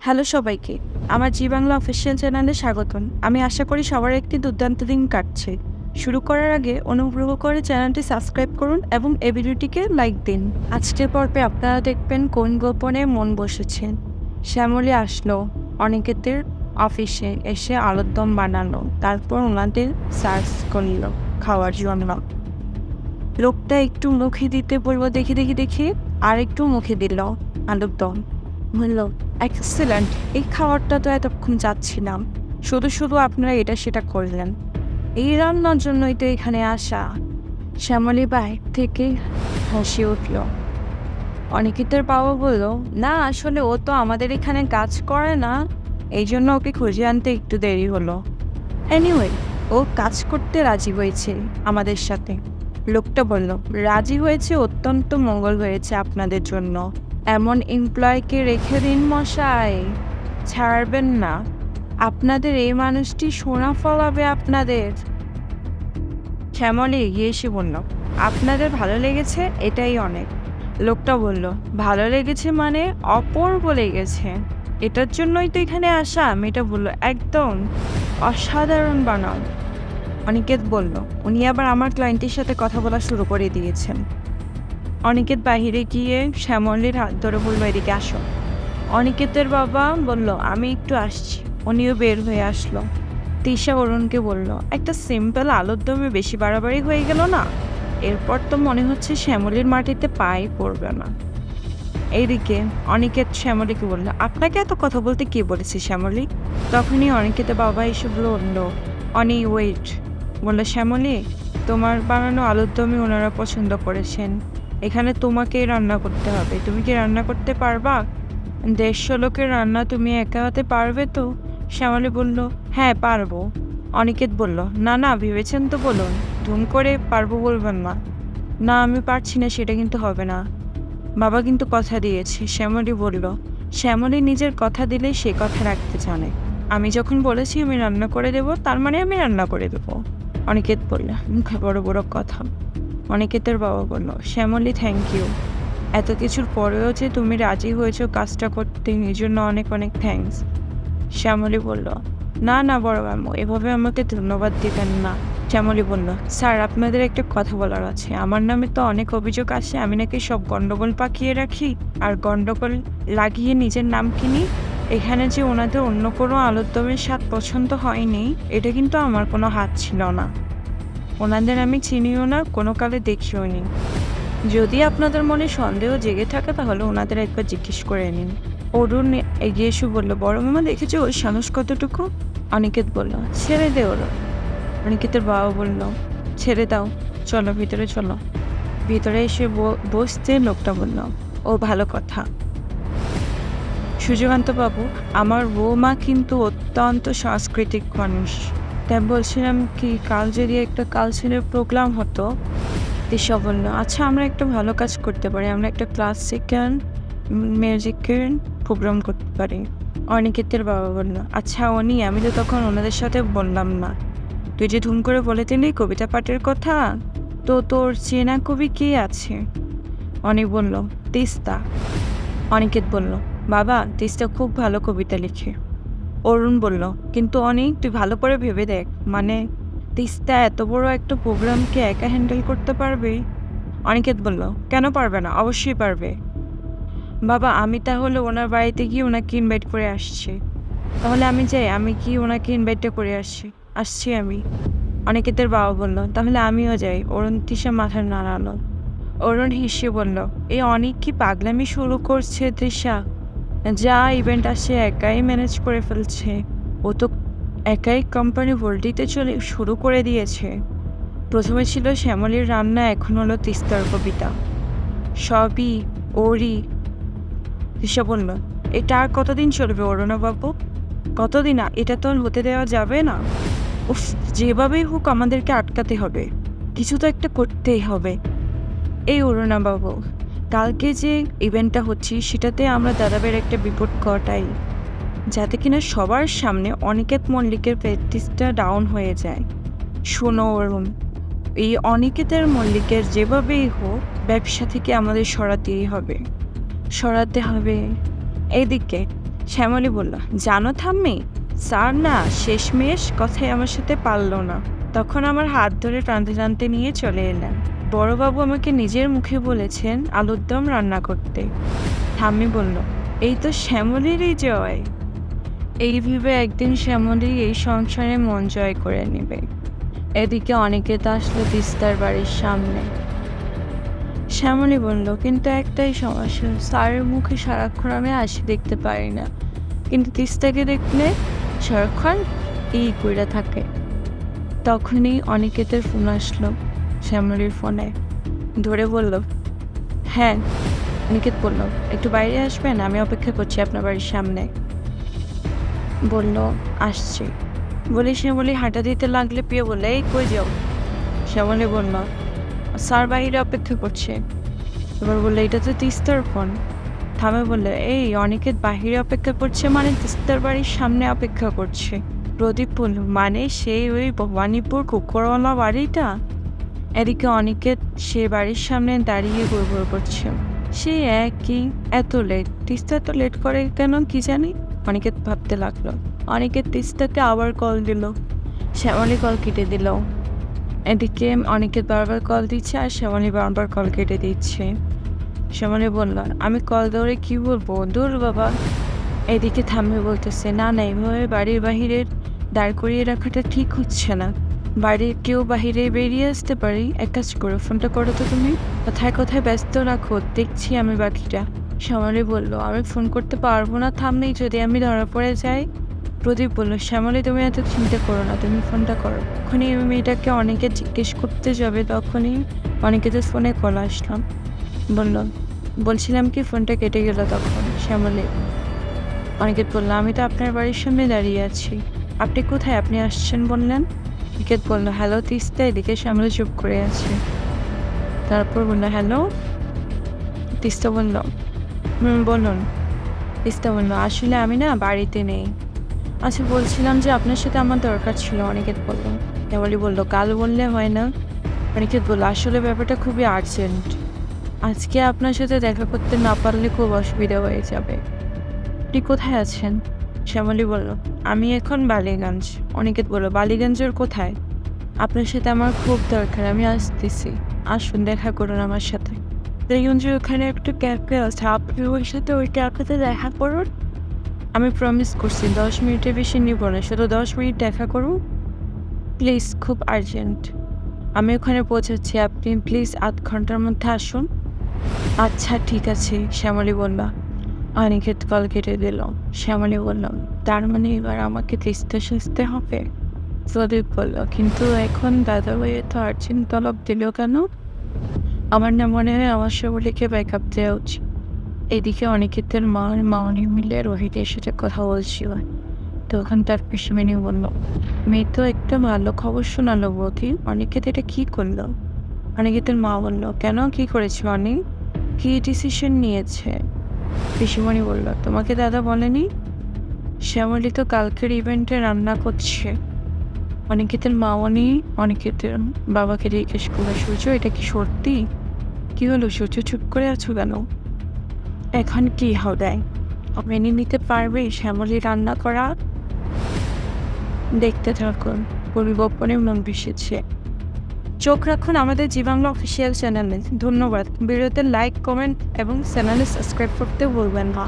Hello সবাইকে, আমার জি Bangla official চ্যানেলে স্বাগতম। আমি আশা করি সবার একটি দুর্দান্ত দিন কাটছে। শুরু করার আগে অনুগ্রহ করে চ্যানেলটি সাবস্ক্রাইব করুন এবং এই ভিডিওটিকে লাইক দিন। আজকের পর্বে আপনারা দেখবেন কোন গোপনে মন বসেছে। শ্যামলী আসলো অনিকেতের অফিসে এসে আলুর দম বানালো, তারপর ওনাদের সার্ভ করলো খাওয়ার জন্য। লোকটা একটু মুখে দিতে বলবো দেখি আর একটু মুখে দিল আলুর দম। বলল, এক্সেলেন্ট, এই খাবারটা তো এতক্ষণ যাচ্ছিলাম, শুধু আপনারা এটা সেটা করলেন, এই রান্নার জন্যই তো এখানে আসা। শ্যামলী বাইক থেকে হাসি উঠল। অনিকেতের বাবা বলল, না আসলে ও তো আমাদের এখানে কাজ করে না, এই জন্য ওকে খুঁজে আনতে একটু দেরি হলো। এনিওয়ে, ও কাজ করতে রাজি হয়েছে আমাদের সাথে। লোকটা বলল, রাজি হয়েছে অত্যন্ত মঙ্গল হয়েছে আপনাদের জন্য। এমন এমপ্লয়কে রেখে দিন মশাই, ছাড়বেন না। আপনাদের এই মানুষটি সোনা ফলাবে আপনাদের। শ্যামলী এগিয়ে এসে বলল, আপনাদের ভালো লেগেছে, এটাই অনেক। লোকটা বলল, ভালো লেগেছে মানে অপূর্ব লেগেছে, এটার জন্যই তো এখানে আসা। মেয়েটা বলল, একদম অসাধারণ বানান। অনিকেত বলল, উনি আবার আমার ক্লায়েন্টের সাথে কথা বলা শুরু করে দিয়েছেন। অনিকেত বাহিরে গিয়ে শ্যামলীর হাত ধরে বলল, এদিকে আসো। অনিকেতের বাবা বলল, আমি একটু আসছি। উনিও বের হয়ে আসলো। তিশা অরুণকে বলল, একটা সিম্পল আলুর দমে বেশি বাড়াবাড়ি হয়ে গেল না? এরপর তো মনে হচ্ছে শ্যামলীর মাটিতে পাই পড়বে না। এইদিকে অনিকেত শ্যামলীকে বলল, আপনাকে এত কথা বলতে কে বলেছে শ্যামলী? তখনই অনিকেতের বাবা এসে বলল, অনি ওয়েট। বলল, শ্যামলী, তোমার বানানো আলুর দমই ওনারা পছন্দ করেছেন, এখানে তোমাকেই রান্না করতে হবে। তুমি কি রান্না করতে পারবা? 150 লোকের রান্না তুমি একা হাতে পারবে তো? শ্যামলী বলল, হ্যাঁ পারবো। অনিকেত বলল, না ভেবেছেন তো বলুন, ধুম করে পারবো বলবেন না। না আমি পারছি না সেটা কিন্তু হবে না, বাবা কিন্তু কথা দিয়েছে। শ্যামলী বলল, শ্যামলী নিজের কথা দিলে সে কথা রাখতে জানে। আমি যখন বলেছি আমি রান্না করে দেবো, তার মানে আমি রান্না করে দেবো। অনিকেত বলল, মুখে বড় বড় কথা। অনিকেতের বাবা বলল, শ্যামলী থ্যাংক ইউ, এত কিছুর পরেও যে তুমি রাজি হয়েছো কাজটা করতে, এই জন্য অনেক অনেক থ্যাঙ্কস। শ্যামলী বলল, না বড় মামু, এভাবে আমাকে ধন্যবাদ দিবেন না। শ্যামলী বলল, স্যার আপনাদের একটা কথা বলার আছে। আমার নামে তো অনেক অভিযোগ আসে, আমি নাকি সব গন্ডগোল পাকিয়ে রাখি আর গন্ডগোল লাগিয়ে নিজের নাম কিনি। এখানে যে ওনাদের অন্য কোনো আলুর দমের স্বাদ পছন্দ হয়নি, এটা কিন্তু আমার কোনো হাত ছিল না। ওনাদের আমি চিনিও না, কোনো কালে দেখিও নি। যদি আপনাদের মনে সন্দেহ জেগে থাকে তাহলে ওনাদের একবার জিজ্ঞেস করে নিন। অরুণ এগিয়ে এসে বলল, বড় মামা দেখেছো ওর সাহস কতটুকু? অনিকেত বলল, ছেড়ে দে ওর। অনিকেতের বাবা বলল, ছেড়ে দাও, চলো ভিতরে চলো। ভিতরে এসে বসতে লোকটা বলল, ও ভালো কথা। সূর্যকান্ত বাবু, আমার বৌমা কিন্তু অত্যন্ত সাংস্কৃতিক মানুষ, তাই বলছিলাম কি কাল যদি একটা কালচারের প্রোগ্রাম হতো। দিশা বলল, আচ্ছা আমরা একটা ভালো কাজ করতে পারি, আমরা একটা ক্লাসিক্যাল মিউজিকের প্রোগ্রাম করতে পারি। অনিকেতের বাবা বলল, আচ্ছা অনি, আমি তো তখন ওনাদের সাথে বললাম না, তুই যে ধুম করে বলে দিলি কবিতা পাঠের কথা, তো তোর চেনা কবি কে আছে? অনি বলল, তিস্তা। অনিকেত বলল, বাবা তিস্তা খুব ভালো কবিতা লিখে। অরুণ বলল, কিন্তু অনেক তুই ভালো করে ভেবে দেখ, মানে তিস্তা এত বড় একটা প্রোগ্রামকে একা হ্যান্ডেল করতে পারবে? অনিকেত বলল, কেন পারবে না, অবশ্যই পারবে। বাবা আমি তাহলে ওনার বাড়িতে গিয়ে ওনাকে ইনভাইট করে আসছি। তাহলে আমি যাই, আমি কি ওনাকে ইনভাইটটা করে আসছি আমি। অনিকেতের বাবা বলল, তাহলে আমিও যাই। অরুণ তৃষা মাথা নাড়ালো। অরুণ হেসে বলল, এই অনেক কি পাগলামি শুরু করছে তৃষা? যা ইভেন্ট আসে একাই ম্যানেজ করে ফেলছে, ও তো একাই কোম্পানি ভোল্টিতে শুরু করে দিয়েছে। প্রথমে ছিল শ্যামলীর রান্না, এখন হলো তিস্তার কবিতা, সবই ওরই। তৃষা বলল, এটা আর কতদিন চলবে অরুণবাবু? কতদিন? এটা তো আর হতে দেওয়া যাবে না। উফ, যেভাবেই হোক আমাদেরকে আটকাতে হবে, কিছু তো একটা করতেই হবে। এই অরুণাবাবু, কালকে যে ইভেন্টটা হচ্ছে সেটাতে আমরা দাদাবের একটা বিপদ ঘটাই, যাতে কিনা সবার সামনে অনিকেত মল্লিকের প্র্যাকটিসটা ডাউন হয়ে যায়। শোনো অরুণ, এই অনিকেতের মল্লিকের যেভাবেই হোক ব্যবসা থেকে আমাদের সরাতে হবে। এইদিকে শ্যামলী বলল, জানো ঠাম্মি, স্যার না শেষমেশ কথাই আমার সাথে পারলো না। তখন আমার হাত ধরে টানতে টানতে নিয়ে চলে এলেন। বড়বাবু আমাকে নিজের মুখে বলেছেন আলুর দম রান্না করতে। ঠাম্মি বলল, এই তো শ্যামলীরই জয়। এই ভেবে একদিন শ্যামলী এই সংসারে মন জয় করে নেবে। এদিকে অনেকে তো আসলো তিস্তার বাড়ির সামনে। শ্যামলী বলল, কিন্তু একটাই সমস্যা, স্যারের মুখে সারাক্ষণ আমি হাসি দেখতে পারি না, কিন্তু তিস্তাকে দেখলে সারাক্ষণ এই কইরা থাকে। তখনই অনিকেতের ফোন আসলো শ্যামলীর ফোনে। ধরে বলল, হ্যাঁ। অনিকেত বলল, একটু বাইরে আসবেন, আমি অপেক্ষা করছি আপনার বাড়ির সামনে। বলল, আসছি। বলে শ্যামলী হাঁটা দিতে লাগলে প্রিয় বললে, এই কই যাও? শ্যামলী বলল, স্যার বাইরে অপেক্ষা করছে। এবার বললো, এটা তো তিস্তার ফোন। থামে বললে, এই অনিকেত বাহিরে অপেক্ষা করছে মানে তিস্তার বাড়ির সামনে অপেক্ষা করছে। প্রদীপ বলল, মানে সেই ওই ভবানীপুর কুকুরওয়ালা বাড়িটা? এদিকে অনিকেত সে বাড়ির সামনে দাঁড়িয়ে গড়বড় করছে। সে একই, এত লেট, তিস্তা এত লেট করে কেন কি জানি। অনিকেত ভাবতে লাগলো। অনিকেত তিস্তাকে আবার কল দিল। শ্যামলী কল কেটে দিল। এদিকে অনিকেত বারবার কল দিচ্ছে আর শ্যামলী বারবার কল কেটে দিচ্ছে। শ্যামলী বলল, আমি কল ধরে কি বলবো, দূর বাবা। এদিকে থামে বলতেছে, না না, এভাবে বাড়ির বাহিরের দাঁড় করিয়ে রাখাটা ঠিক হচ্ছে না। বাড়ির কেউ বাহিরে বেরিয়ে আসতে পারি। এক কাজ করো, ফোনটা করো তো তুমি, কোথায় কোথায় ব্যস্ত রাখো, দেখছি আমি বাকিটা। শ্যামলী বলল, আমি ফোন করতে পারবো না, থামলেই যদি আমি ধরা পড়ে যাই। প্রদীপ বলল, শ্যামলী তুমি এত চিন্তা করো না, তুমি ফোনটা করো। তখনই আমি মেয়েটাকে অনেকে জিজ্ঞেস করতে যাবে, তখনই অনেকেদের ফোনে কল আসলাম। বলছিলাম কি, ফোনটা কেটে গেল তখন। শ্যামলী অনিকেত বলল, আমি তো আপনার বাড়ির সামনে দাঁড়িয়ে আছি। আপনি কোথায়, আপনি আসছেন বললেন? অনিকেত বলল, হ্যালো তিস্তা। এদিকে শ্যামলী চুপ করে আছে। তারপর বলল, হ্যালো। তিস্তা বলল, বলুন। তিস্তা বলল, আসলে আমি না বাড়িতে নেই। আচ্ছা, বলছিলাম যে আপনার সাথে আমার দরকার ছিল। অনিকেত বলল। শ্যামলী বলল, কাল বললে হয় না? অনিকেত বলল, আসলে ব্যাপারটা খুবই আর্জেন্ট। আজকে আপনার সাথে দেখা করতে না পারলে খুব অসুবিধা হয়ে যাবে। আপনি কোথায় আছেন? শ্যামলী বলল, আমি এখন বালিগঞ্জ। অনিকেত বলল, বালিগঞ্জের কোথায়? আপনার সাথে আমার খুব দরকার, আমি আসতেছি। আসুন, দেখা করুন আমার সাথে। বালিগঞ্জের ওখানে একটু ক্যাফে আছে, আপনি ওই সাথে ওই ক্যাফেতে দেখা করুন। আমি প্রমিস করছি 10 মিনিটের বেশি নিব না, শুধু 10 মিনিট দেখা করুন প্লিজ, খুব আর্জেন্ট। আমি ওখানে পৌঁছাচ্ছি, আপনি প্লিজ আধ ঘন্টার মধ্যে আসুন। আচ্ছা ঠিক আছে, শ্যামলী বলল। অনিকেত কল কেটে দিল। শ্যামলী বলল, তার মানে এবার আমাকে তিস্তা সাজতে হবে? প্রদীপ বলল, কিন্তু এখন দাদাভাই এত আর্জেন্ট তলব দিল কেন? আমার না মনে হয় আমার শ্যামলীকে ব্যাকআপ দেওয়া উচিত। এদিকে অনিকেতের মা আর মামনি মিলে রোহিতের সাথে কথা বলছিল। তখন তার পিসিমণি বলল, মেয়ে তো একটা ভালো খবর শোনালো বৌদি, অনিকেত এটা কি করলো? অনিকেতের মা বলল, কেন, কি করেছে অনিক, কি ডিসিশন নিয়েছে? পিসিমণি বলল, তোমাকে দাদা বলেনি? শ্যামলী তো কালকের ইভেন্টে রান্না করছে। অনিকেতের মামনি অনিকেতের বাবাকে জিজ্ঞেস করলো, সূর্য এটা কি সত্যি? কি হলো সূর্য, চুপ করে আছো কেন? এখন কি হবে, মেনে নিতে পারবে শ্যামলী রান্না করা? দেখতে থাকুন, পরিবর্তনের মন ভেসেছে। চোখ রাখুন আমাদের জি বাংলা অফিসিয়াল চ্যানেলে। ধন্যবাদ। ভিডিওতে লাইক, কমেন্ট এবং চ্যানেলে সাবস্ক্রাইব করতে ভুলবেন না।